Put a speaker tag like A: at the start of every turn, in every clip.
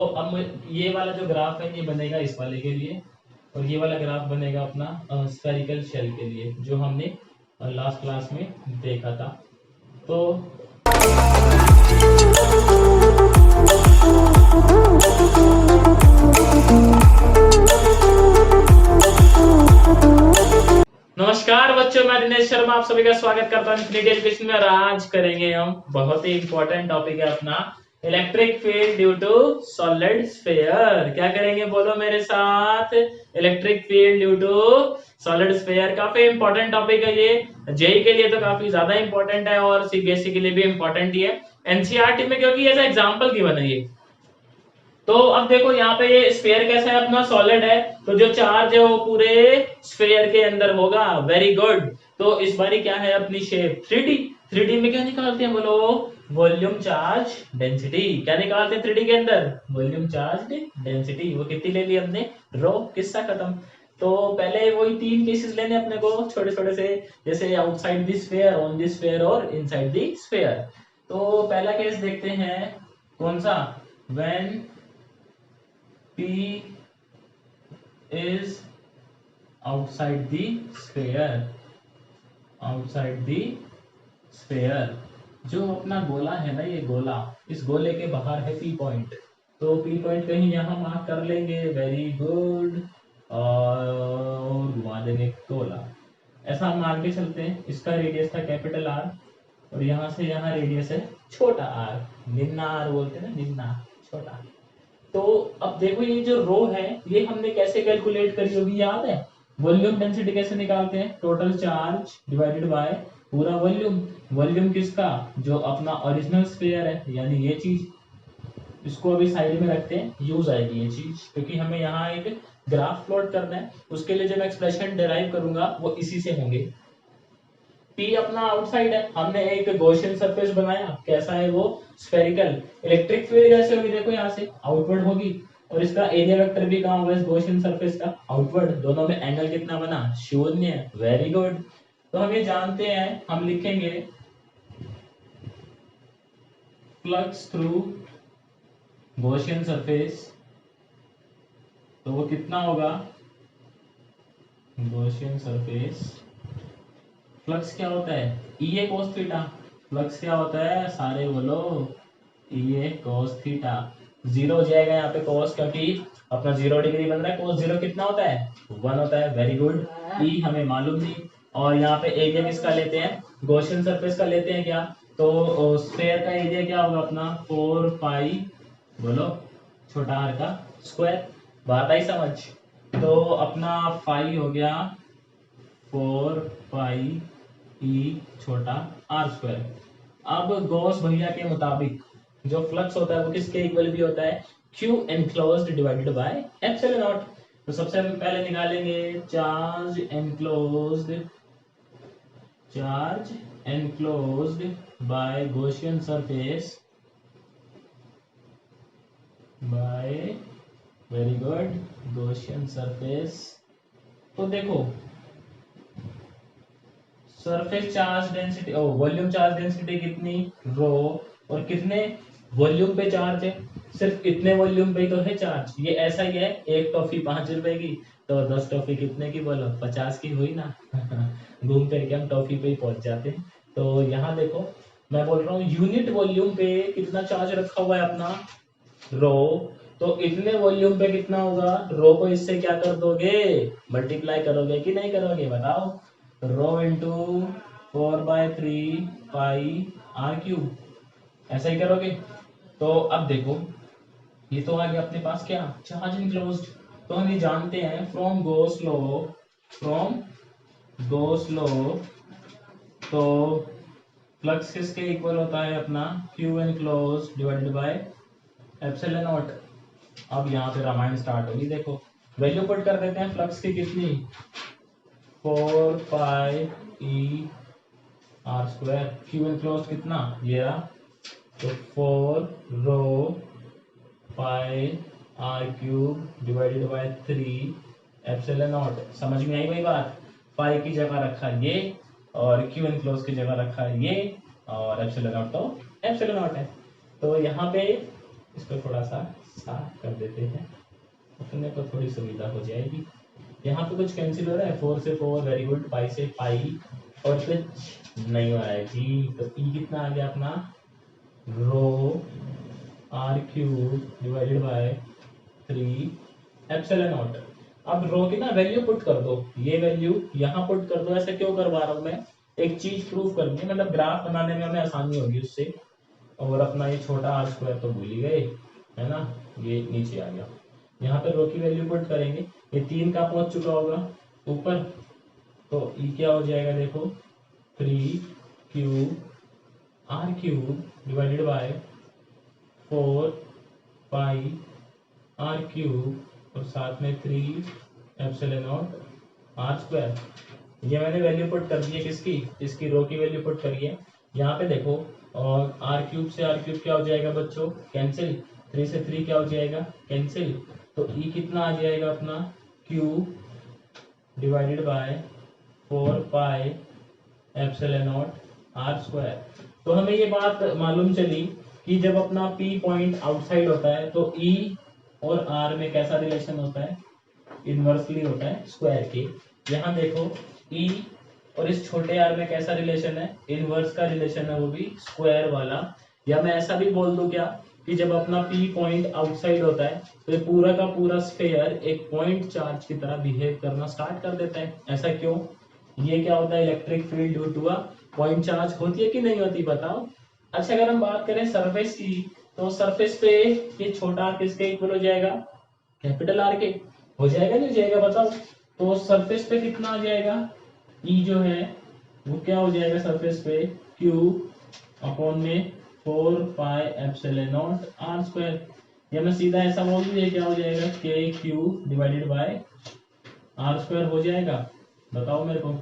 A: तो अब ये वाला जो ग्राफ है ये बनेगा इस वाले के लिए, और ये वाला ग्राफ बनेगा अपना स्फेरिकल शेल के लिए, जो हमने लास्ट क्लास में देखा था। तो नमस्कार बच्चों, मैं दिनेश शर्मा आप सभी का स्वागत करता हूँ इन्फिनिटी एजुकेशन में। और आज करेंगे हम बहुत ही इंपॉर्टेंट टॉपिक है अपना electric field due to solid sphere. क्या करेंगे बोलो मेरे साथ, electric field due to solid sphere. काफी इंपॉर्टेंट टॉपिक है ये, जेई के लिए तो काफी ज्यादा इंपॉर्टेंट है और सीबीएसई के लिए भी इंपॉर्टेंट ही है, एनसीईआरटी में, क्योंकि ऐसा एग्जाम्पल गिवन है ये। तो अब देखो यहाँ पे ये स्फीयर कैसा है, अपना सॉलिड है, तो जो चार्ज है वो पूरे स्फीयर के अंदर होगा। Very good. तो इस बारी क्या है अपनी शेप 3D। 3D में क्या निकालते हैं बोलो, वॉल्यूम चार्ज डेंसिटी। क्या निकालते हैं 3D के अंदर, वॉल्यूम चार्ज डेंसिटी। वो कितनी ले ली हमने, रो। किस्सा खत्म। तो पहले वही 3 केसेस लेने अपने को, छोटे छोटे से, जैसे outside the sphere, on the sphere और इनसाइड द स्फीयर। तो पहला केस देखते हैं, कौन सा, when P is outside the sphere, outside the sphere। जो अपना गोला है ना, ये गोला, इस गोले के बाहर है P पॉइंट, तो P पॉइंट कहीं यहाँ मार्क कर लेंगे। Very good. और घुमा देंगे गोला। ऐसा हम मार के चलते हैं। इसका रेडियस था कैपिटल R, और यहाँ से यहाँ रेडियस है छोटा r, निन्ना r बोलते हैं ना, निन्ना, छोटा। तो अब देखो ये जो रो है ये हमने कैसे कैलकुलेट करी होगी, याद है। वॉल्यूम डेंसिटी कैसे निकालते हैं, टोटल चार्ज डिवाइडेड बाय पूरा वॉल्यूम। वॉल्यूम किसका, जो अपना ओरिजिनल स्फीयर है, यानी ये चीज। इसको अभी साइड में रखते हैं, यूज आएगी ये चीज, क्योंकि हमें यहाँ एक ग्राफ प्लॉट करना है। उसके लिए जो मैं एक्सप्रेशन डिराइव करूंगा वो इसी से होंगे। P अपना आउटसाइड है, हमने एक गॉसियन सरफेस बनाया, कैसा है वो, स्फेरिकल। इलेक्ट्रिक फील्ड कैसे होगी, देखो यहाँ से आउटवर्ड होगी, और इसका एरिया वेक्टर भी कहाँ होगा, इस गॉसियन सरफेस का, आउटवर्ड। दोनों में एंगल कितना बना, शून्य। Very good. तो हम ये जानते हैं, हम लिखेंगे फ्लक्स थ्रू गॉसियन सरफेस, तो वो कितना होगा, गॉसियन सरफेस। फ्लक्स क्या होता है, ई ए कोस थीटा। फ्लक्स क्या होता है, सारे बोलो, ई ए कोस थीटा। जीरो हो जाएगा यहाँ पे कोस, क्योंकि अपना 0 डिग्री बन रहा है। कोस 0 कितना होता है, 1 होता है। Very good. ई हमें मालूम नहीं। और यहाँ पे एरिया किसका लेते हैं, गॉसियन सरफेस का लेते हैं क्या, तो स्फीयर का एरिया क्या होगा अपना, 4 पाई, बोलो, छोटा आर का स्क्वायर। बात आई समझ। तो अपना फाई हो गया 4 पाई ई छोटा आर स्क्वायर। अब गॉस भैया के मुताबिक जो फ्लक्स होता है वो किसके इक्वल भी होता है, Q enclosed divided by epsilon naught. तो सबसे पहले निकालेंगे charge enclosed, charge enclosed by Gaussian surface, by, very good, Gaussian surface. तो देखो surface charge density, volume charge density कितनी, रो, और कितने वॉल्यूम पे चार्ज है, सिर्फ इतने वॉल्यूम पे तो है चार्ज। ये ऐसा ही है, एक टॉफी 5 रुपए की, तो 10 टॉफी कितने की बोलो, 50 की हुई ना। घूम फिर के हम टॉफी पे ही पहुंच जाते हैं। तो यहाँ देखो मैं बोल रहा हूँ यूनिट वॉल्यूम पे कितना चार्ज रखा हुआ है अपना, रो। तो इतने वॉल्यूम पे कितना होगा, रो को इससे क्या कर दोगे, मल्टीप्लाई करोगे कि नहीं करोगे, बताओ। Rho into 4/3 pi are cube, ऐसा ही करोगे। तो अब देखो ये तो आ गया अपने पास क्या, चार्ज इनक्लोज्ड। तो हम ये जानते हैं from goes law, from goes law, तो फ्लक्स किसके इक्वल होता है अपना, Q enclosed divided by epsilon naught. अब यहाँ पे रामायण स्टार्ट होगी, देखो वैल्यू पुट कर देते हैं फ्लक्स की कितनी, 4 pi e r square, Q enclosed कितना, ये रहा, तो 4 rho pi are cube divided by 3 epsilon naught. समझ में आई वही बात, पाई की जगह रखा ये, और क्यू एनक्लोज की जगह रखा ये, और एप्सिलॉन नॉट तो एप्सिलॉन नॉट है। तो यहाँ पे इसको थोड़ा सा साफ कर देते हैं, अपने को थोड़ी सुविधा हो जाएगी। यहाँ पे कुछ कैंसिल हो रहा है, 4 से 4 वेरी गुड, पाई से पाई, और कुछ नहीं हो रहा है जी। तो ई कितना आ गया अपना, rho r cube divided by 3 epsilon naught. अब रो की ना वैल्यू पुट कर दो, ये वैल्यू यहाँ पुट कर दो। ऐसा क्यों करवा रहा हूँ मैं, एक चीज प्रूफ करनी है, मतलब ग्राफ बनाने में हमें आसानी होगी उससे। और अपना ये छोटा आर स्क्वायर तो भूल ही गए, है ना, ये नीचे आ गया। यहाँ पे रो की वैल्यू पुट करेंगे, ये 3 का पहुंच चुका होगा ऊपर, तो ई क्या हो जाएगा देखो, 3 R cube divided by 4 pi are cube और साथ में 3 एप्सिलॉन नॉट आर स्क्वायर। ये मैंने वैल्यू पुट कर दी है किसकी, इसकी रो की वैल्यू पुट करी है। यहाँ पे देखो, और आर क्यूब से आर क्यूब क्या हो जाएगा बच्चों, कैंसिल, 3 से 3 क्या हो जाएगा, कैंसिल। तो ई कितना आ जाएगा अपना, cube divided by 4 pi epsilon naught R square. तो हमें ये बात मालूम चली कि जब अपना पी पॉइंट आउटसाइड होता है तो ई और आर में कैसा रिलेशन होता है, इनवर्सली होता है स्क्वायर के। यहाँ देखो ई और इस छोटे आर में कैसा रिलेशन है, इनवर्स का रिलेशन है, वो भी स्क्वायर वाला। या मैं ऐसा भी बोल दूं क्या, कि जब अपना पी पॉइंट आउटसाइड होता है तो ये पूरा का पूरा स्फीयर एक पॉइंट चार्ज की तरह बिहेव करना स्टार्ट कर देता है। ऐसा क्यों, ये क्या होता है, electric field due to a point charge होती है कि नहीं होती बताओ। अच्छा अगर हम बात करें सरफेस की, तो सरफेस पे ये छोटा आर किसके इक्वल हो जाएगा, कैपिटल आर के, हो जाएगा नहीं हो जाएगा बताओ। तो सरफेस पे कितना आ जाएगा, ई जो है वो क्या हो जाएगा सरफेस पे, क्यू अपॉन में 4 pi epsilon naught R square. या मैं सीधा ऐसा बोल दूं, ये क्या हो जाएगा, K Q divided by R square हो जाएगा। बताओ मेरे को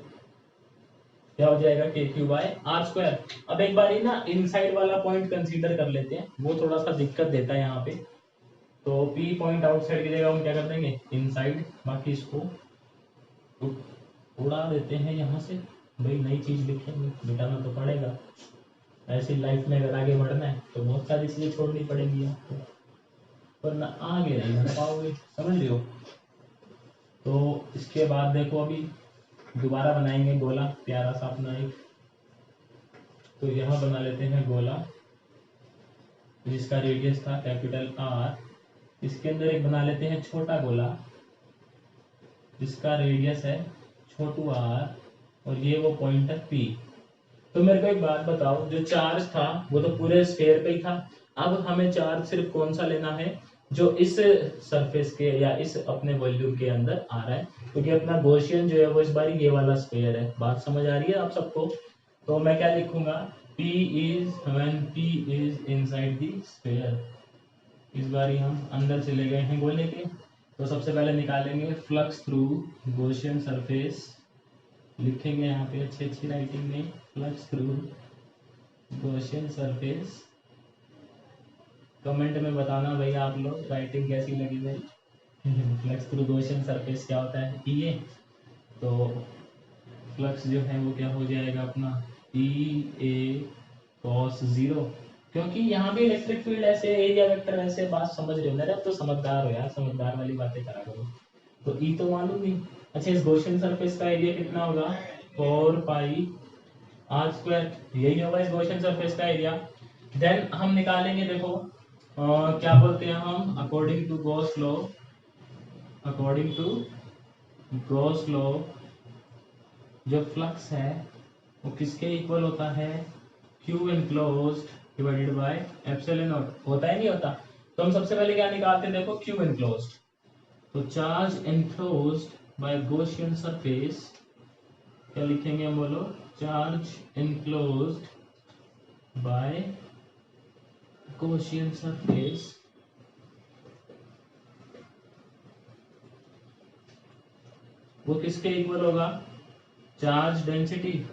A: क्या हो जाएगा, K Q by R square. अब एक बार ना इनसाइड वाला पॉइंट कंसीडर कर लेते हैं, वो थोड़ा सा दिक्कत देता है यहाँ पे। तो पी पॉइंट आउटसाइड की जगह हम क्या कर देंगे, इनसाइड, बाकी इसको उड़ा देते हैं यहाँ से। भाई नई चीज लिखेंगे, मिटाना तो पड़ेगा, ऐसी लाइफ में अगर आगे बढ़ना है तो बहुत सारी चीजें छोड़नी पड़ेंगी आपको, वरना आगे नहीं बढ़ पाओगे, समझ रहे हो। तो इसके बाद देखो अभी दोबारा बनाएंगे गोला प्यारा सा अपना एक। तो यहाँ बना लेते हैं गोला जिसका रेडियस था कैपिटल आर। इसके अंदर एक बना लेते हैं छोटा गोला जिसका रेडियस है छोटू आर, और ये वो पॉइंट है पी। तो मेरे को एक बात बताओ, जो चार्ज था वो तो पूरे स्फीयर पे ही था, अब हमें चार्ज सिर्फ कौन सा लेना है, जो इस सरफेस के या इस अपने वॉल्यूम के अंदर आ रहा है, क्योंकि अपना गॉसियन जो है वो इस बार ये वाला स्फीयर है। बात समझ आ रही है आप सबको। तो मैं क्या लिखूंगा, P is when P is inside the sphere। इस बार हम अंदर चले गए हैं गोले के। तो सबसे पहले निकालेंगे फ्लक्स थ्रू गॉसियन सरफेस, लिखेंगे यहाँ पे अच्छी अच्छी राइटिंग में, flux through Gaussian surface. Comment में बताना भाई आप लोग राइटिंग कैसी लगी मेरी। फ्लक्स थ्रू गॉसियन सरफेस क्या होता है, ये तो फ्लक्स जो है वो क्या हो जाएगा अपना, ई ए कॉस 0, क्योंकि यहाँ भी इलेक्ट्रिक फील्ड ऐसे, एरिया वेक्टर ऐसे, बात समझ रहे हो मेरे, अब तो समझदार हो यार, समझदार वाली बातें करा करो। तो ई तो मालूम नहीं। अच्छा इस गॉसियन सरफेस का एरिया कितना होगा, 4 पाई आर स्क्वायर, यही होगा इस गॉसियन सरफेस का एरिया। देन हम निकालेंगे देखो क्या बोलते हैं हम, according to Gauss law, according to Gauss law जो फ्लक्स है वो किसके इक्वल होता है, Q enclosed divided by epsilon naught, होता है नहीं होता। तो हम सबसे पहले क्या निकालते हैं देखो, क्यू एनक्लोज्ड। तो charge enclosed by Gaussian surface, क्या लिखेंगे हम बोलो, charge enclosed by Gaussian surface वो किसके इक्वल होगा, चार्ज डेंसिटी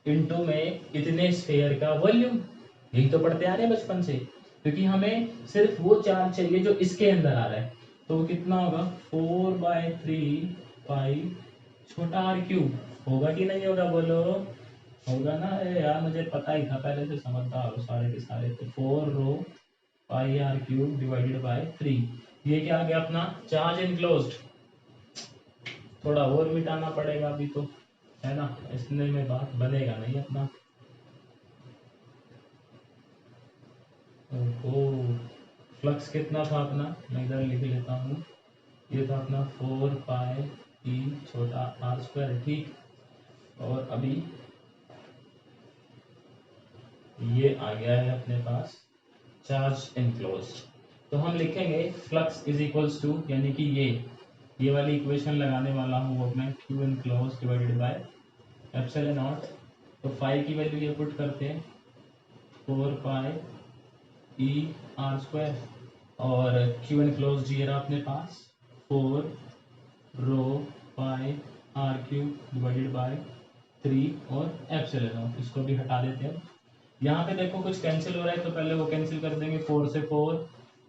A: इनटू में इतने स्फीयर का वॉल्यूम। यही तो पढ़ते आ रहे हैं बचपन से, क्योंकि हमें सिर्फ वो चार्ज चाहिए जो इसके अंदर आ रहा है। तो वो कितना होगा, 4/3 पाई छोटा आर क्यूब, होगा कि नहीं होगा बोलो, होगा ना। अरे यार मुझे पता ही था पहले से, समझदार हो सारे के सारे। तो 4 rho pi are cube divided by 3। ये क्या आ गया अपना चार्ज इनक्लोज्ड। थोड़ा और मिटाना पड़ेगा अभी तो, है ना, इसने में बात बनेगा नहीं अपना। ओहो, फ्लक्स कितना था अपना, मैं इधर लिख लेता हूँ, ये था अपना 4 पाई ई छोटा आर स्क्वायर, ठीक। और अभी ये आ गया है अपने पास चार्ज इनक्लोज्ड। तो हम लिखेंगे फ्लक्स इज इक्वल्स टू, यानी कि ये वाली इक्वेशन लगाने वाला हूँ वो मैं, Q enclosed divided by epsilon naught. तो फाई की वैल्यू ये पुट करते हैं 4 पाई ई आर स्क्वायर, और क्यू इनक्लोज्ड ये रहा अपने पास 4 rho pi are cube divided by 3 और एप्सिलॉन नॉट। इसको भी हटा देते हैं। यहाँ पे देखो कुछ कैंसिल हो रहा है, तो पहले वो कैंसिल कर देंगे, 4 से 4,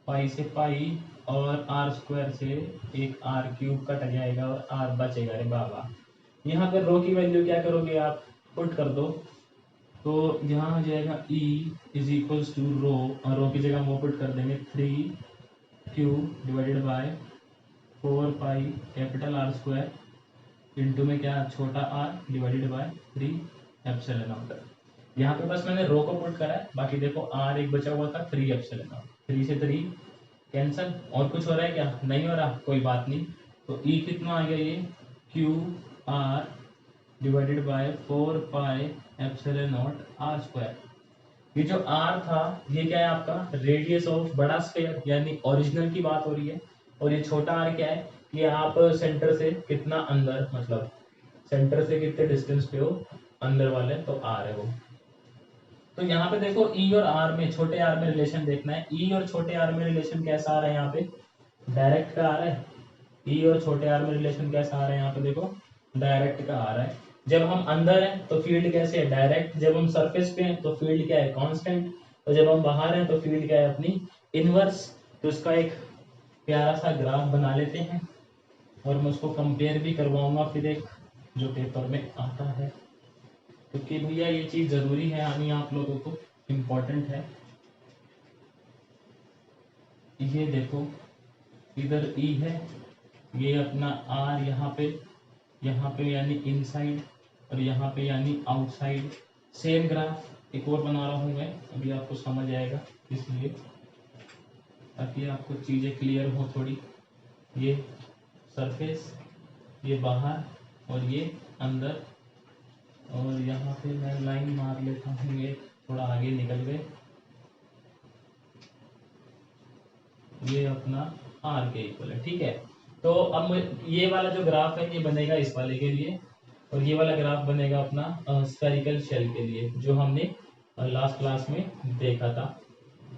A: पाई से पाई, और आर स्क्वायर से एक आर क्यूब कट जाएगा और आर बचेगा। रे बाबा, यहाँ पे रो की वैल्यू क्या करोगे आप, पुट कर दो। तो यहाँ हो जाएगा E इज इक्वल्स टू रो, और रो की जगह वो पुट कर देंगे 3 cube divided by 4 pi capital R square into में क्या छोटा r divided by 3 epsilon not. यहाँ पे बस मैंने रो को पुट करा है, बाकी देखो r एक बचा हुआ था 3 एप्सिलॉन नॉट, 3 से 3 कैंसिल। और कुछ हो रहा है क्या, नहीं हो रहा, कोई बात नहीं। तो E कितना आ गया, ये Q R divided by 4 pi epsilon naught R square. ये जो r था ये क्या है आपका रेडियस ऑफ बड़ा स्फीयर, यानी ओरिजिनल की बात हो रही है। और ये छोटा r क्या है, ये आप सेंटर से कितना अंदर, मतलब सेंटर से कितने डिस्टेंस पे हो अंदर वाले, तो r है वो। तो यहाँ पे देखो E और R में, छोटे r में रिलेशन देखना है। E और छोटे r में रिलेशन कैसा आ रहा है, यहाँ पे डायरेक्ट का आ रहा है। E और छोटे r में रिलेशन कैसा आ रहा है, यहाँ पे देखो डायरेक्ट का आ रहा है। जब हम अंदर हैं तो फील्ड कैसे है, डायरेक्ट। जब हम सरफेस पे हैं तो फील्ड क्या है, कांस्टेंट। और जब हम बाहर हैं तो फील्ड क्या है, अपनी इनवर्स। तो इसका एक प्यारा सा ग्राफ बना लेते हैं, और मैं उसको कंपेयर भी करवाऊंगा फिर एक, जो पेपर में आता है, क्योंकि भैया ये चीज जरूरी है आनी आप लोगों को, इम्पोर्टेंट है। ये देखो इधर E है, ये अपना R यहाँ पे यानी इनसाइड, और यहाँ पे यानी आउटसाइड। सेम ग्राफ एक और बना रहा हूँ मैं, अभी आपको समझ आएगा, इसलिए ताकि आपको चीजें क्लियर हो थोड़ी। ये सरफेस, ये बाहर, और ये अंदर। और यहाँ पे मैं लाइन मार लेता हूँ, ये थोड़ा आगे निकल गए। ये अपना R के इक्वल है, ठीक है। तो अब ये वाला जो ग्राफ है ये बनेगा इस वाले के लिए, और ये वाला ग्राफ बनेगा अपना स्फेरिकल शेल के लिए, जो हमने लास्ट क्लास में देखा था।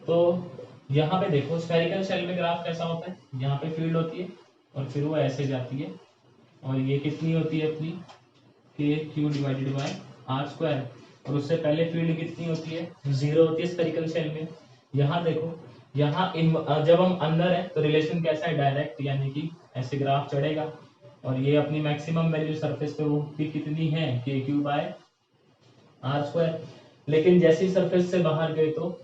A: तो यहाँ पे देखो स्फेरिकल शेल में ग्राफ कैसा होता है, यहाँ पे फील्ड होती है और फिर वो ऐसे जाती है, और ये कितनी होती है अपनी K Q divided by R square. और उससे पहले फील्ड कितनी होती है, 0 होती है स्फेरिकल शेल में। यहाँ देखो, यहाँ जब हम अंदर है तो रिलेशन कैसा है, डायरेक्ट, यानी कि ऐसे ग्राफ चढ़ेगा। और ये अपनी मैक्सिमम वैल्यू सरफेस पे वो भी कितनी है, के क्यू बाय आर स्क्वायर। लेकिन जैसे ही सरफेस से बाहर गए तो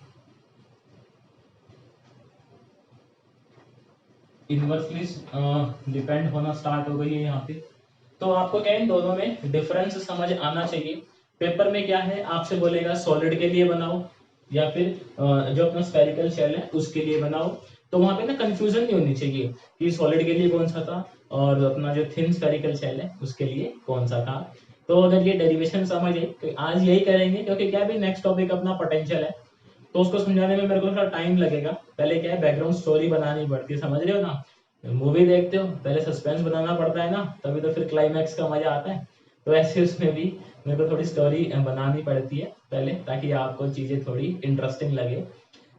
A: इनवर्सली डिपेंड होना स्टार्ट हो गई है यहाँ पे। तो आपको क्या इन दोनों में डिफरेंस समझ आना चाहिए। पेपर में क्या है, आपसे बोलेगा सॉलिड के लिए बनाओ या फिर जो अपना स्फेरिकल शेल है उसके लिए बनाओ। तो वहां पे ना कंफ्यूजन नहीं होनी चाहिए कि सॉलिड के लिए कौन सा था और अपना जो थिन स्फेरिकल शेल है उसके लिए कौन सा था। तो अगर ये डेरिवेशन समझ है तो आज यही करेंगे, क्योंकि क्या भी नेक्स्ट टॉपिक अपना पोटेंशियल है, तो उसको समझाने में मेरे को थोड़ा टाइम लगेगा। पहले क्या है, बैकग्राउंड स्टोरी बनानी पड़ती है, समझ रहे हो ना। मूवी देखते हो पहले सस्पेंस बनाना पड़ता है ना, तभी तो फिर क्लाइमैक्स का मजा आता है। तो ऐसे उसमें भी मेरे को थोड़ी स्टोरी बनानी पड़ती है पहले, ताकि आपको चीजें थोड़ी इंटरेस्टिंग लगे।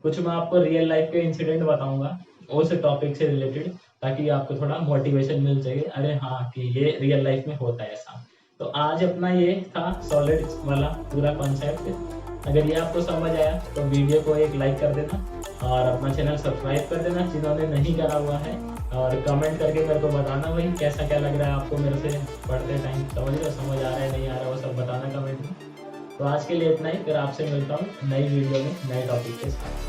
A: कुछ मैं आपको रियल लाइफ के इंसिडेंट बताऊंगा उस टॉपिक से रिलेटेड, ताकि आपको थोड़ा मोटिवेशन मिल सके, अरे हाँ कि ये रियल लाइफ में होता है ऐसा। तो आज अपना ये था सॉलिड वाला पूरा कॉन्सेप्ट। अगर ये आपको समझ आया तो वीडियो को एक लाइक कर देना और अपना चैनल सब्सक्राइब कर देना जिन्होंने नहीं करा हुआ है, और कमेंट करके मेरे को बताना भाई कैसा क्या लग रहा है आपको मेरे से पढ़ते टाइम, समझ आ रहा है नहीं आ रहा है वो सब बताना कमेंट में। तो आज के लिए इतना ही, फिर आपसे मिलता हूँ नई वीडियो में नए टॉपिक के साथ।